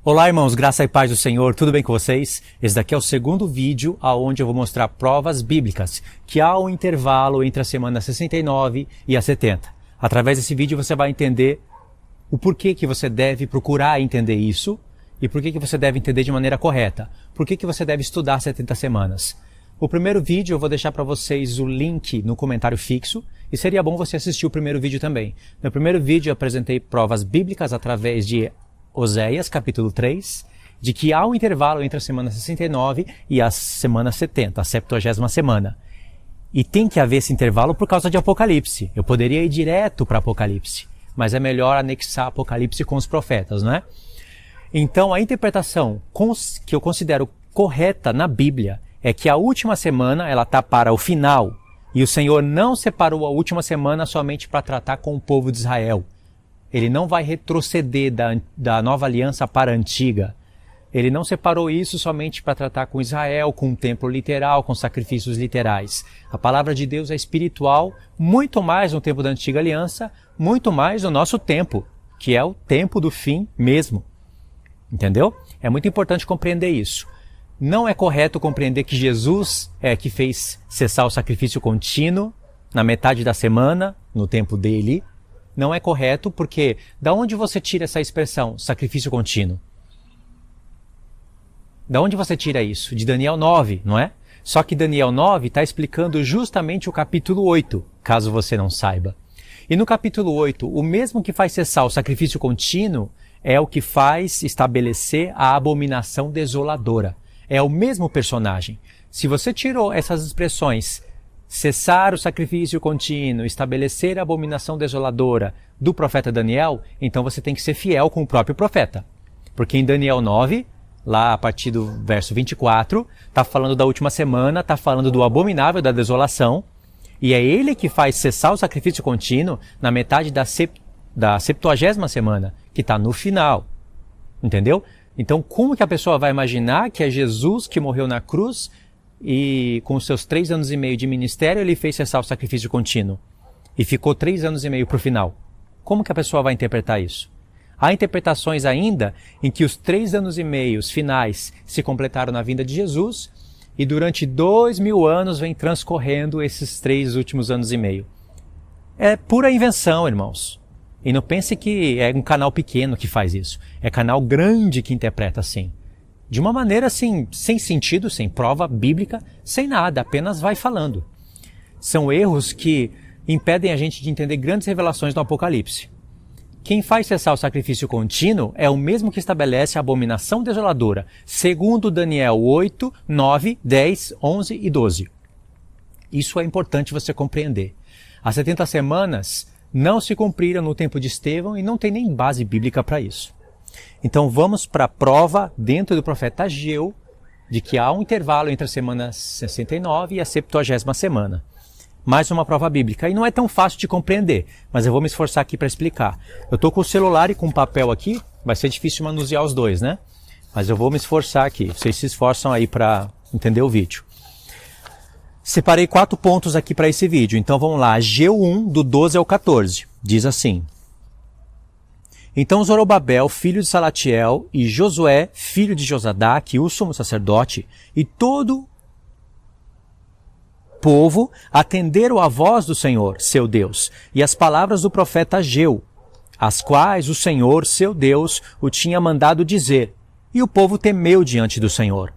Olá, irmãos, graça e paz do Senhor, tudo bem com vocês? Esse daqui é o segundo vídeo onde eu vou mostrar provas bíblicas que há um intervalo entre a semana 69 e a 70. Através desse vídeo você vai entender o porquê que você deve procurar entender isso e porquê que você deve entender de maneira correta. Por que você deve estudar 70 semanas. O primeiro vídeo eu vou deixar para vocês o link no comentário fixo e seria bom você assistir o primeiro vídeo também. No primeiro vídeo eu apresentei provas bíblicas através de Oséias, capítulo 3, de que há um intervalo entre a semana 69 e a semana 70, a 70ª semana. E tem que haver esse intervalo por causa de Apocalipse. Eu poderia ir direto para Apocalipse, mas é melhor anexar Apocalipse com os profetas, não é? Então, a interpretação que eu considero correta na Bíblia é que a última semana ela está para o final, e o Senhor não separou a última semana somente para tratar com o povo de Israel. Ele não vai retroceder da nova aliança para a antiga. Ele não separou isso somente para tratar com Israel, com um templo literal, com sacrifícios literais. A palavra de Deus é espiritual, muito mais no tempo da antiga aliança, muito mais no nosso tempo, que é o tempo do fim mesmo. Entendeu? É muito importante compreender isso. Não é correto compreender que Jesus é que fez cessar o sacrifício contínuo na metade da semana, no tempo dele. Não é correto porque da onde você tira essa expressão, sacrifício contínuo? Da onde você tira isso? De Daniel 9, não é? Só que Daniel 9 está explicando justamente o capítulo 8, caso você não saiba. E no capítulo 8, o mesmo que faz cessar o sacrifício contínuo é o que faz estabelecer a abominação desoladora. É o mesmo personagem. Se você tirou essas expressões, cessar o sacrifício contínuo, estabelecer a abominação desoladora do profeta Daniel, então você tem que ser fiel com o próprio profeta. Porque em Daniel 9, lá a partir do verso 24, está falando da última semana, está falando do abominável da desolação, e é ele que faz cessar o sacrifício contínuo na metade da 70ª semana, que está no final. Entendeu? Então, como que a pessoa vai imaginar que é Jesus que morreu na cruz e com seus 3 anos e meio de ministério ele fez cessar o sacrifício contínuo e ficou 3 anos e meio para o final? Como que a pessoa vai interpretar isso? Há interpretações ainda em que os 3 anos e meio finais se completaram na vinda de Jesus e durante 2000 anos vem transcorrendo esses 3 últimos anos e meio. É pura invenção, irmãos. E não pense que é um canal pequeno que faz isso. É canal grande que interpreta assim. De uma maneira assim, sem sentido, sem prova bíblica, sem nada, apenas vai falando. São erros que impedem a gente de entender grandes revelações do Apocalipse. Quem faz cessar o sacrifício contínuo é o mesmo que estabelece a abominação desoladora, segundo Daniel 8, 9, 10, 11 e 12. Isso é importante você compreender. As 70 semanas não se cumpriram no tempo de Estevão e não tem nem base bíblica para isso. Então vamos para a prova dentro do profeta Ageu de que há um intervalo entre a semana 69 e a 70ª semana. Mais uma prova bíblica. E não é tão fácil de compreender, mas eu vou me esforçar aqui para explicar. Eu estou com o celular e com o papel aqui, vai ser difícil manusear os dois, né? Mas eu vou me esforçar aqui. Vocês se esforçam aí para entender o vídeo. Separei 4 pontos aqui para esse vídeo. Então vamos lá. Ageu 1, do 12 ao 14. Diz assim. Então Zorobabel, filho de Salatiel, e Josué, filho de Josadaque, o sumo sacerdote, e todo o povo atenderam à voz do Senhor, seu Deus, e as palavras do profeta Ageu, as quais o Senhor, seu Deus, o tinha mandado dizer, e o povo temeu diante do Senhor.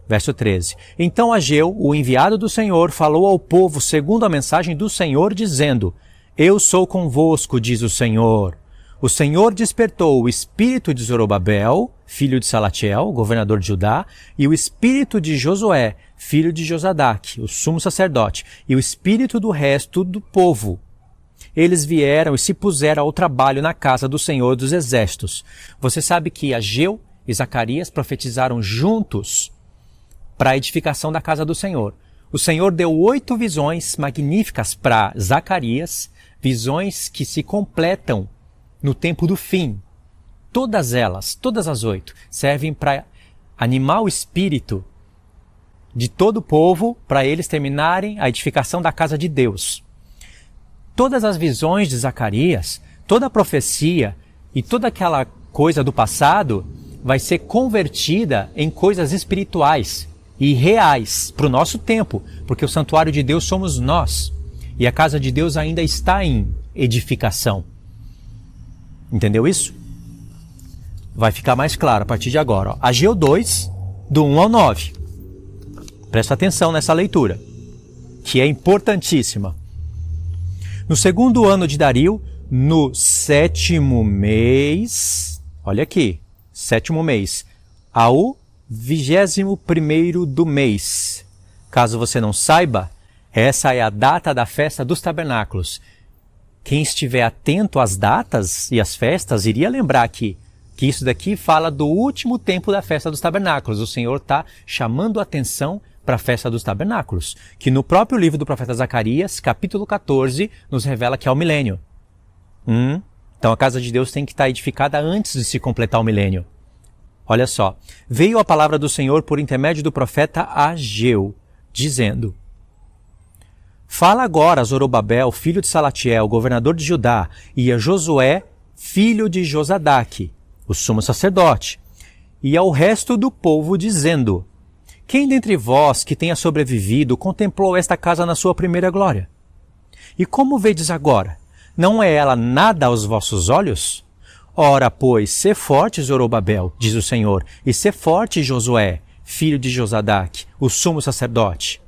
Verso 13. Então Ageu, o enviado do Senhor, falou ao povo segundo a mensagem do Senhor, dizendo, Eu sou convosco, diz o Senhor. O Senhor despertou o espírito de Zorobabel, filho de Salatiel, governador de Judá, e o espírito de Josué, filho de Josadaque, o sumo sacerdote, e o espírito do resto do povo. Eles vieram e se puseram ao trabalho na casa do Senhor dos Exércitos. Você sabe que Ageu e Zacarias profetizaram juntos para a edificação da casa do Senhor. O Senhor deu 8 visões magníficas para Zacarias, visões que se completam no tempo do fim. Todas elas, todas as 8, servem para animar o espírito de todo o povo, para eles terminarem a edificação da casa de Deus. Todas as visões de Zacarias, toda a profecia e toda aquela coisa do passado, vai ser convertida em coisas espirituais e reais para o nosso tempo, porque o santuário de Deus somos nós. E a casa de Deus ainda está em edificação. Entendeu isso? Vai ficar mais claro a partir de agora. Ó. Ageu 2, do 1 ao 9. Presta atenção nessa leitura, que é importantíssima. No segundo ano de Dario, no 7º mês, olha aqui, 7º mês, ao 21º do mês. Caso você não saiba, essa é a data da festa dos tabernáculos. Quem estiver atento às datas e às festas, iria lembrar que isso daqui fala do último tempo da festa dos tabernáculos. O Senhor está chamando a atenção para a festa dos tabernáculos, que no próprio livro do profeta Zacarias, capítulo 14, nos revela que é o milênio. Então a casa de Deus tem que estar edificada antes de se completar o milênio. Olha só, veio a palavra do Senhor por intermédio do profeta Ageu, dizendo: Fala agora a Zorobabel, filho de Salatiel, governador de Judá, e a Josué, filho de Josadaque, o sumo sacerdote, e ao resto do povo, dizendo: Quem dentre vós que tenha sobrevivido contemplou esta casa na sua primeira glória? E como vedes agora? Não é ela nada aos vossos olhos? Ora, pois, sê forte, Zorobabel, diz o Senhor, e sê forte, Josué, filho de Josadaque, o sumo sacerdote.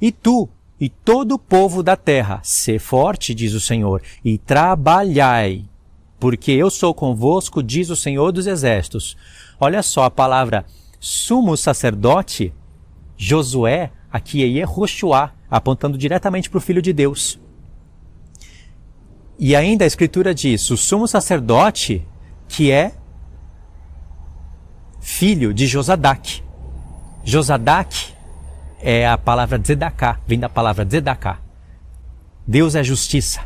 E tu, e todo o povo da terra, sê forte, diz o Senhor, e trabalhai, porque eu sou convosco, diz o Senhor dos Exércitos. Olha só a palavra sumo sacerdote, Josué, aqui é Yehoshua, apontando diretamente para o Filho de Deus. E ainda a Escritura diz, o sumo sacerdote, que é filho de Josadaque. Josadaque é a palavra Zedaká, vem da palavra Zedaká. Deus é justiça.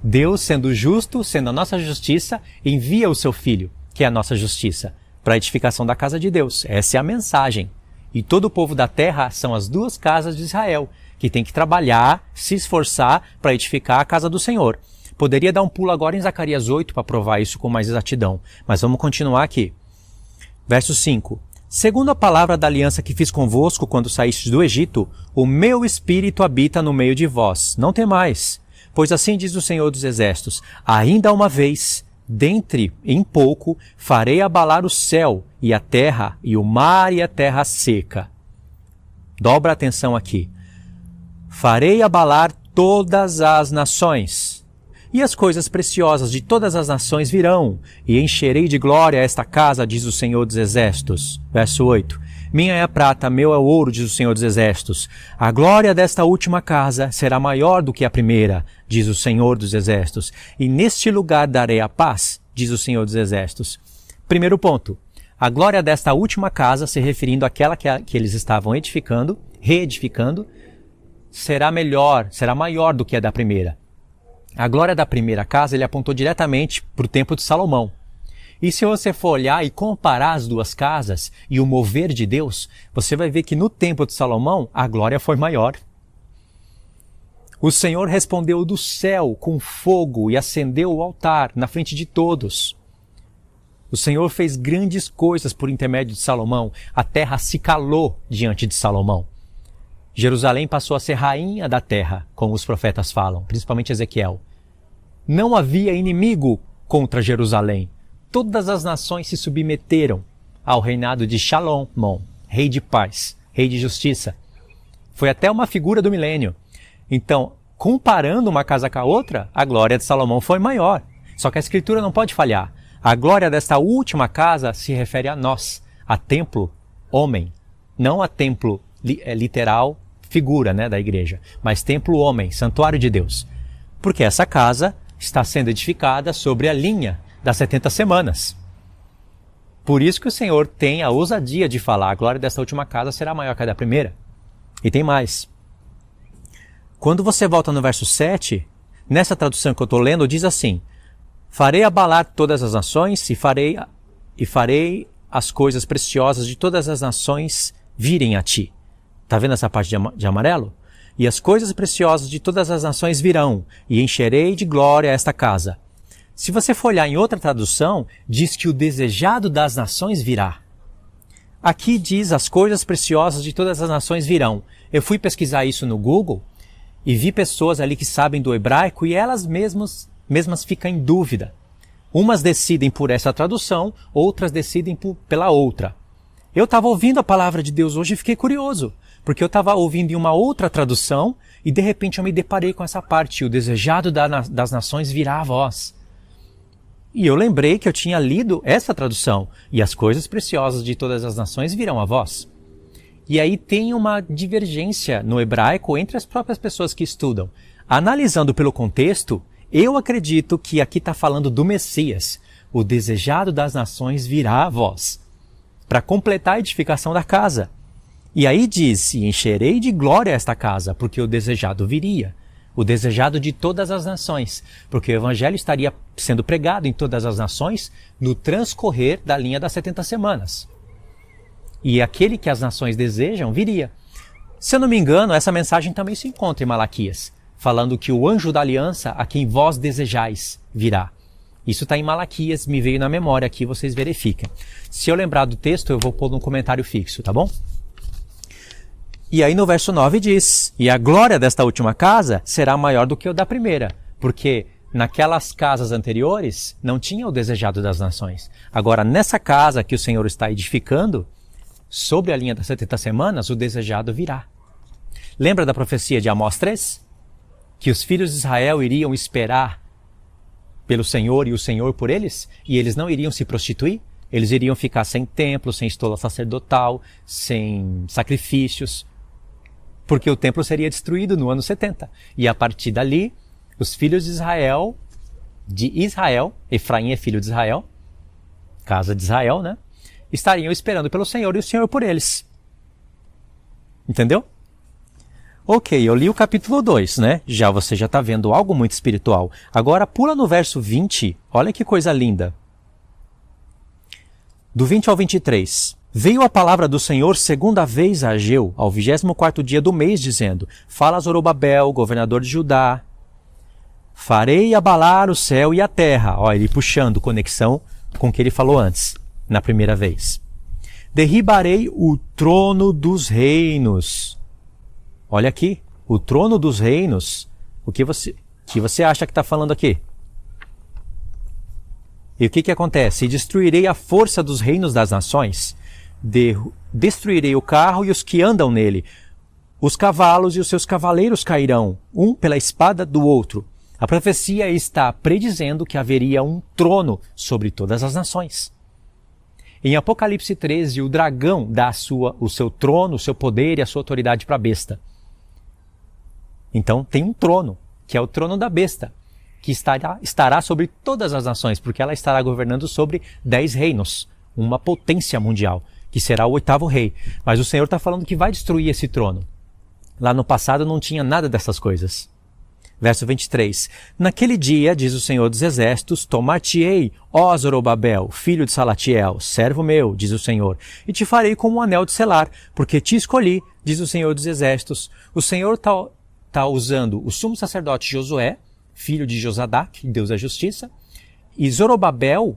Deus, sendo justo, sendo a nossa justiça, envia o seu Filho, que é a nossa justiça, para a edificação da casa de Deus. Essa é a mensagem. E todo o povo da terra são as duas casas de Israel, que tem que trabalhar, se esforçar para edificar a casa do Senhor. Poderia dar um pulo agora em Zacarias 8 para provar isso com mais exatidão, mas vamos continuar aqui. Verso 5. Segundo a palavra da aliança que fiz convosco quando saístes do Egito, o meu espírito habita no meio de vós. Não temais, pois assim diz o Senhor dos Exércitos, ainda uma vez, dentre em pouco, farei abalar o céu e a terra, e o mar e a terra seca. Dobra a atenção aqui. Farei abalar todas as nações. E as coisas preciosas de todas as nações virão, e encherei de glória esta casa, diz o Senhor dos Exércitos. Verso 8. Minha é a prata, meu é o ouro, diz o Senhor dos Exércitos. A glória desta última casa será maior do que a primeira, diz o Senhor dos Exércitos. E neste lugar darei a paz, diz o Senhor dos Exércitos. Primeiro ponto. A glória desta última casa, se referindo àquela que eles estavam edificando, reedificando, será melhor, será maior do que a da primeira. A glória da primeira casa ele apontou diretamente para o templo de Salomão. E se você for olhar e comparar as duas casas e o mover de Deus, você vai ver que no templo de Salomão a glória foi maior. O Senhor respondeu do céu com fogo e acendeu o altar na frente de todos. O Senhor fez grandes coisas por intermédio de Salomão. A terra se calou diante de Salomão. Jerusalém passou a ser rainha da terra, como os profetas falam, principalmente Ezequiel. Não havia inimigo contra Jerusalém. Todas as nações se submeteram ao reinado de Shalom, rei de paz, rei de justiça. Foi até uma figura do milênio. Então, comparando uma casa com a outra, a glória de Salomão foi maior. Só que a Escritura não pode falhar. A glória desta última casa se refere a nós, a templo homem, não a templo literal, figura da igreja, mas templo homem, santuário de Deus. Porque essa casa está sendo edificada sobre a linha das 70 semanas. Por isso que o Senhor tem a ousadia de falar, a glória desta última casa será maior que a da primeira. E tem mais. Quando você volta no verso 7, nessa tradução que eu estou lendo, diz assim, farei abalar todas as nações e farei as coisas preciosas de todas as nações virem a ti. Está vendo essa parte de amarelo? E as coisas preciosas de todas as nações virão, e encherei de glória esta casa. Se você for olhar em outra tradução, diz que o desejado das nações virá. Aqui diz as coisas preciosas de todas as nações virão. Eu fui pesquisar isso no Google e vi pessoas ali que sabem do hebraico e elas mesmas ficam em dúvida. Umas decidem por essa tradução, outras decidem pela outra. Eu estava ouvindo a palavra de Deus hoje e fiquei curioso, porque eu estava ouvindo em uma outra tradução e de repente eu me deparei com essa parte, o desejado das nações virá a vós. E eu lembrei que eu tinha lido essa tradução, e as coisas preciosas de todas as nações virão a vós. E aí tem uma divergência no hebraico entre as próprias pessoas que estudam. Analisando pelo contexto, eu acredito que aqui está falando do Messias. O desejado das nações virá a vós, para completar a edificação da casa. E aí diz, e encherei de glória esta casa, porque o desejado viria. O desejado de todas as nações, porque o evangelho estaria sendo pregado em todas as nações no transcorrer da linha das 70 semanas. E aquele que as nações desejam viria. Se eu não me engano, essa mensagem também se encontra em Malaquias, falando que o anjo da aliança a quem vós desejais virá. Isso está em Malaquias, me veio na memória aqui, vocês verificam. Se eu lembrar do texto, eu vou pôr num comentário fixo, tá bom? E aí no verso 9 diz, e a glória desta última casa será maior do que o da primeira, porque naquelas casas anteriores não tinha o desejado das nações. Agora, nessa casa que o Senhor está edificando, sobre a linha das 70 semanas, o desejado virá. Lembra da profecia de Amós 3? Que os filhos de Israel iriam esperar pelo Senhor e o Senhor por eles? E eles não iriam se prostituir? Eles iriam ficar sem templo, sem estola sacerdotal, sem sacrifícios, porque o templo seria destruído no ano 70. E a partir dali, os filhos de Israel, Efraim é filho de Israel, casa de Israel, né? Estariam esperando pelo Senhor e o Senhor por eles. Entendeu? Ok, eu li o capítulo 2, né? Você já está vendo algo muito espiritual. Agora pula no verso 20, olha que coisa linda. Do 20 ao 23. Veio a palavra do Senhor segunda vez a Ageu, ao 24º dia do mês, dizendo, fala a Zorobabel, governador de Judá, farei abalar o céu e a terra. Olha, ele puxando conexão com o que ele falou antes, na primeira vez. Derribarei o trono dos reinos. Olha aqui, o trono dos reinos. O que você acha que está falando aqui? E o que acontece? E destruirei a força dos reinos das nações. Destruirei o carro e os que andam nele. Os cavalos e os seus cavaleiros cairão, um pela espada do outro. A profecia está predizendo que haveria um trono sobre todas as nações. Em Apocalipse 13, o dragão dá o seu trono, o seu poder e a sua autoridade para a besta. Então tem um trono, que é o trono da besta, que estará sobre todas as nações, porque ela estará governando sobre 10 reinos, uma potência mundial, que será o 8º rei. Mas o Senhor está falando que vai destruir esse trono. Lá no passado não tinha nada dessas coisas. Verso 23. Naquele dia, diz o Senhor dos Exércitos, tomar-te-ei, ó Zorobabel, filho de Salatiel, servo meu, diz o Senhor, e te farei como um anel de selar, porque te escolhi, diz o Senhor dos Exércitos. O Senhor está usando o sumo sacerdote Josué, filho de Josadac, Deus é justiça, e Zorobabel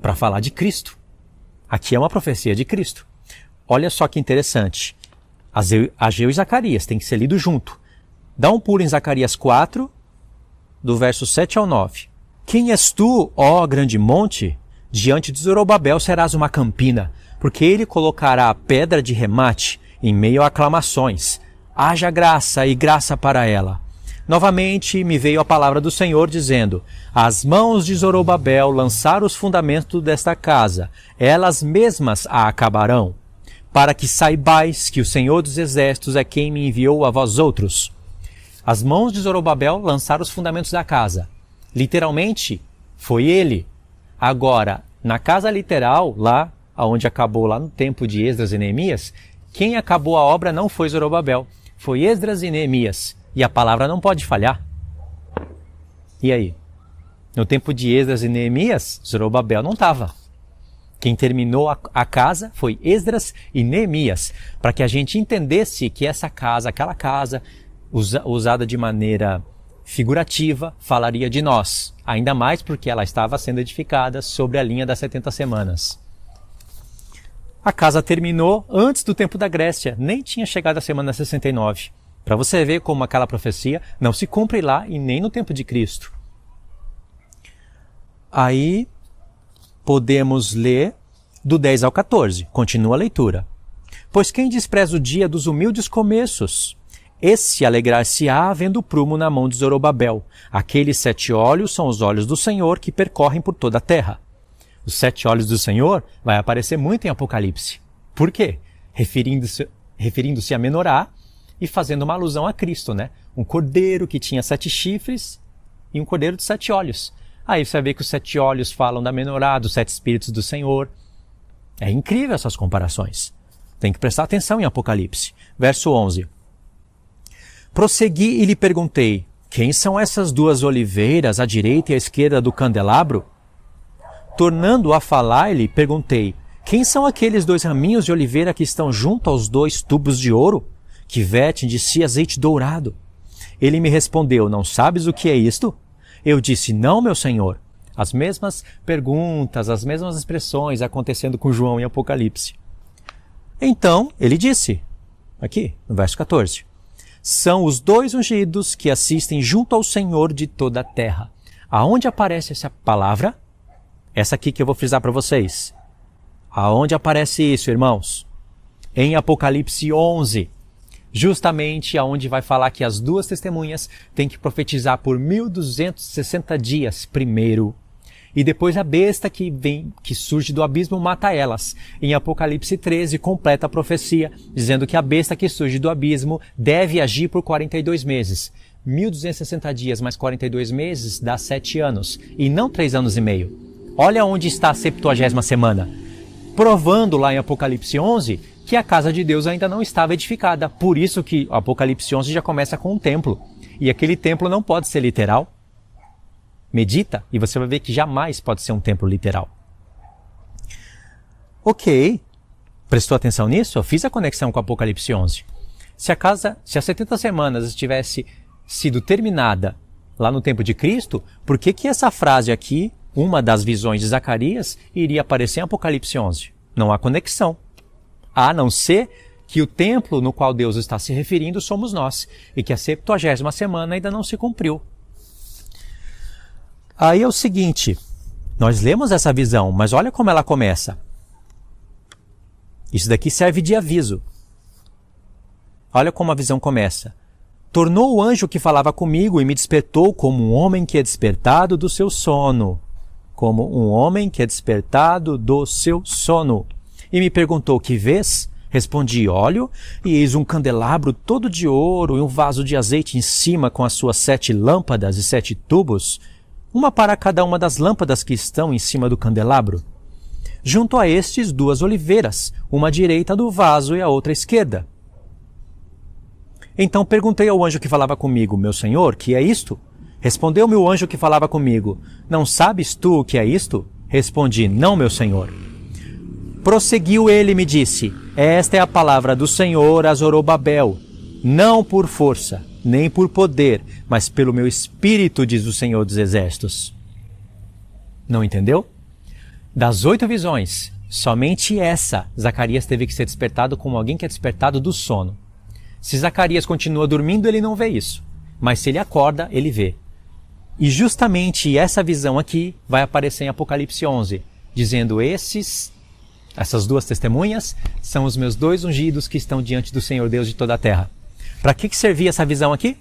para falar de Cristo. Aqui é uma profecia de Cristo. Olha só que interessante. Ageu e Zacarias tem que ser lido junto. Dá um pulo em Zacarias 4, do verso 7 ao 9. Quem és tu, ó grande monte? Diante de Zorobabel serás uma campina, porque ele colocará a pedra de remate em meio a aclamações. Haja graça e graça para ela. Novamente me veio a palavra do Senhor dizendo, as mãos de Zorobabel lançaram os fundamentos desta casa, elas mesmas a acabarão, para que saibais que o Senhor dos Exércitos é quem me enviou a vós outros. As mãos de Zorobabel lançaram os fundamentos da casa. Literalmente, foi ele. Agora, na casa literal, lá onde acabou lá no tempo de Esdras e Neemias, quem acabou a obra não foi Zorobabel, foi Esdras e Neemias. E a palavra não pode falhar. E aí? No tempo de Esdras e Neemias, Zorobabel não estava. Quem terminou a casa foi Esdras e Neemias, para que a gente entendesse que essa casa, aquela casa, usada de maneira figurativa, falaria de nós, ainda mais porque ela estava sendo edificada sobre a linha das 70 semanas. A casa terminou antes do tempo da Grécia, nem tinha chegado a semana 69. Para você ver como aquela profecia não se cumpre lá e nem no tempo de Cristo. Aí podemos ler do 10 ao 14, continua a leitura. Pois quem despreza o dia dos humildes começos, esse alegrar-se-á vendo o prumo na mão de Zorobabel. Aqueles 7 olhos são os olhos do Senhor que percorrem por toda a terra. Os 7 olhos do Senhor vai aparecer muito em Apocalipse. Por quê? Referindo-se a Menorá e fazendo uma alusão a Cristo, né? Um cordeiro que tinha 7 chifres e um cordeiro de 7 olhos. Aí você vai ver que os 7 olhos falam da Menorá, dos 7 espíritos do Senhor. É incrível essas comparações. Tem que prestar atenção em Apocalipse. Verso 11. Prossegui e lhe perguntei, quem são essas 2 oliveiras à direita e à esquerda do candelabro? Tornando a falar, lhe perguntei, quem são aqueles 2 raminhos de oliveira que estão junto aos 2 tubos de ouro, que vertem de si azeite dourado? Ele me respondeu, não sabes o que é isto? Eu disse, não, meu senhor. As mesmas perguntas, as mesmas expressões acontecendo com João em Apocalipse. Então, ele disse, aqui, no verso 14, são os 2 ungidos que assistem junto ao Senhor de toda a terra. Aonde aparece essa palavra? Essa aqui que eu vou frisar para vocês. Aonde aparece isso, irmãos? Em Apocalipse 11. Justamente aonde vai falar que as 2 testemunhas têm que profetizar por 1260 dias primeiro. E depois a besta que surge do abismo mata elas. Em Apocalipse 13 completa a profecia, dizendo que a besta que surge do abismo deve agir por 42 meses. 1260 dias mais 42 meses dá 7 anos, e não 3 anos e meio. Olha onde está a 70ª semana. Provando lá em Apocalipse 11 que a casa de Deus ainda não estava edificada. Por isso que Apocalipse 11 já começa com um templo. E aquele templo não pode ser literal. Medita e você vai ver que jamais pode ser um templo literal. Ok. Prestou atenção nisso? Eu fiz a conexão com Apocalipse 11. Se as 70 semanas estivesse sido terminada lá no tempo de Cristo, por que essa frase aqui, uma das visões de Zacarias, iria aparecer em Apocalipse 11? Não há conexão. A não ser que o templo no qual Deus está se referindo somos nós, e que a 70ª semana ainda não se cumpriu. Aí é o seguinte, nós lemos essa visão, mas olha como ela começa. Isso daqui serve de aviso. Olha como a visão começa. Tornou o anjo que falava comigo e me despertou como um homem que é despertado do seu sono. Como um homem que é despertado do seu sono. E me perguntou, que vês? Respondi, olho, e eis um candelabro todo de ouro e um vaso de azeite em cima com as suas 7 lâmpadas e 7 tubos, uma para cada uma das lâmpadas que estão em cima do candelabro. Junto a estes 2 oliveiras, uma à direita do vaso e a outra à esquerda. Então perguntei ao anjo que falava comigo, meu senhor, que é isto? Respondeu-me o anjo que falava comigo, não sabes tu o que é isto? Respondi, não, meu senhor. Prosseguiu ele e me disse, esta é a palavra do Senhor a Zorobabel, não por força, nem por poder, mas pelo meu espírito, diz o Senhor dos Exércitos. Não entendeu? Das 8 visões, somente essa, Zacarias teve que ser despertado como alguém que é despertado do sono. Se Zacarias continua dormindo, ele não vê isso. Mas se ele acorda, ele vê. E justamente essa visão aqui vai aparecer em Apocalipse 11, dizendo essas 2 testemunhas são os meus 2 ungidos que estão diante do Senhor Deus de toda a terra. Para que servia essa visão aqui?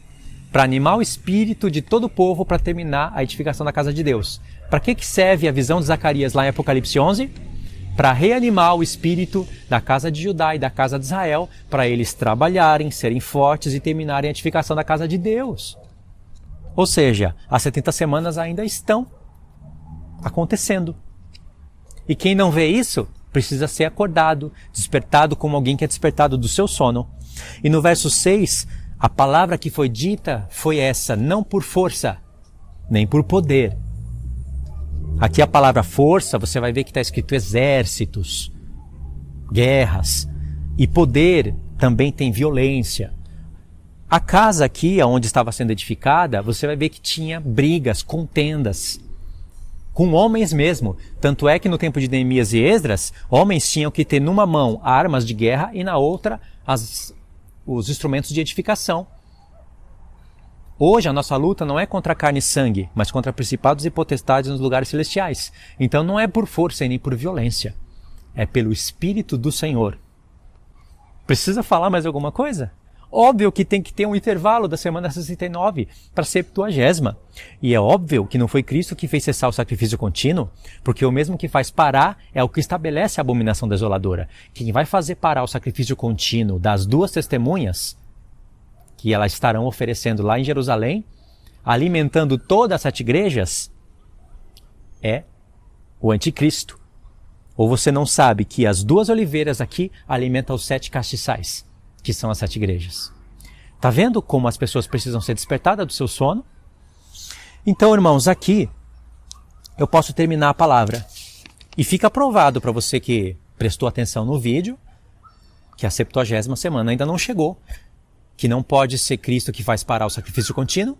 Para animar o espírito de todo o povo para terminar a edificação da casa de Deus. Para que serve a visão de Zacarias lá em Apocalipse 11? Para reanimar o espírito da casa de Judá e da casa de Israel, para eles trabalharem, serem fortes e terminarem a edificação da casa de Deus. Ou seja, as 70 semanas ainda estão acontecendo. E quem não vê isso, precisa ser acordado, despertado como alguém que é despertado do seu sono. E no verso 6, a palavra que foi dita foi essa, não por força, nem por poder. Aqui a palavra força, você vai ver que está escrito exércitos, guerras. E poder também tem violência. A casa aqui, onde estava sendo edificada, você vai ver que tinha brigas, contendas, com homens mesmo. Tanto é que no tempo de Neemias e Esdras, homens tinham que ter numa mão armas de guerra e na outra os instrumentos de edificação. Hoje a nossa luta não é contra carne e sangue, mas contra principados e potestades nos lugares celestiais. Então não é por força e nem por violência, é pelo Espírito do Senhor. Precisa falar mais alguma coisa? Óbvio que tem que ter um intervalo da semana 69 para a 70ª. E é óbvio que não foi Cristo que fez cessar o sacrifício contínuo, porque o mesmo que faz parar é o que estabelece a abominação desoladora. Quem vai fazer parar o sacrifício contínuo das 2 testemunhas, que elas estarão oferecendo lá em Jerusalém, alimentando todas as 7 igrejas, é o anticristo. Ou você não sabe que as 2 oliveiras aqui alimentam os 7 castiçais, que são as 7 igrejas. Tá vendo como as pessoas precisam ser despertadas do seu sono? Então, irmãos, aqui eu posso terminar a palavra. E fica provado para você que prestou atenção no vídeo, que a 70ª semana ainda não chegou, que não pode ser Cristo que faz parar o sacrifício contínuo,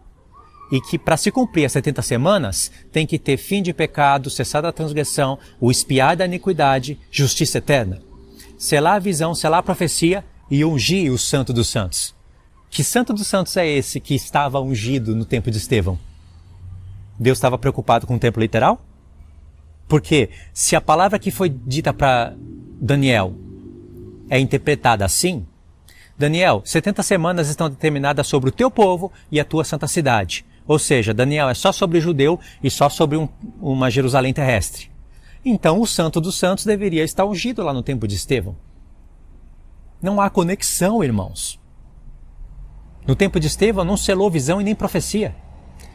e que para se cumprir as 70 semanas, tem que ter fim de pecado, cessada a transgressão, o espiar da iniquidade, justiça eterna. Selar a visão, selar a profecia e ungir o Santo dos Santos. Que Santo dos Santos é esse que estava ungido no tempo de Estevão? Deus estava preocupado com o tempo literal? Porque se a palavra que foi dita para Daniel é interpretada assim, Daniel, 70 semanas estão determinadas sobre o teu povo e a tua santa cidade. Ou seja, Daniel é só sobre judeu e só sobre uma Jerusalém terrestre. Então o Santo dos Santos deveria estar ungido lá no tempo de Estevão. Não há conexão, irmãos. No tempo de Estevão não selou visão e nem profecia.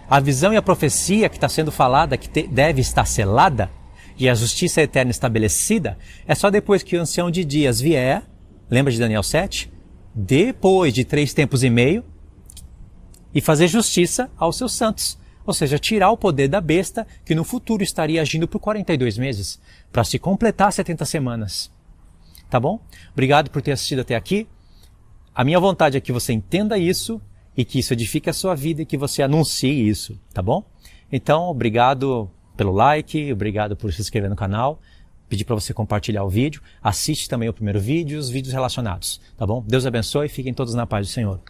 A visão e a profecia que está sendo falada, que deve estar selada, e a justiça eterna estabelecida, é só depois que o ancião de dias vier, lembra de Daniel 7? Depois de 3 tempos e meio, e fazer justiça aos seus santos. Ou seja, tirar o poder da besta, que no futuro estaria agindo por 42 meses, para se completar 70 semanas. Tá bom? Obrigado por ter assistido até aqui. A minha vontade é que você entenda isso, e que isso edifique a sua vida, e que você anuncie isso, tá bom? Então, obrigado pelo like, obrigado por se inscrever no canal. Pedir para você compartilhar o vídeo, assiste também o primeiro vídeo e os vídeos relacionados, tá bom? Deus abençoe e fiquem todos na paz do Senhor.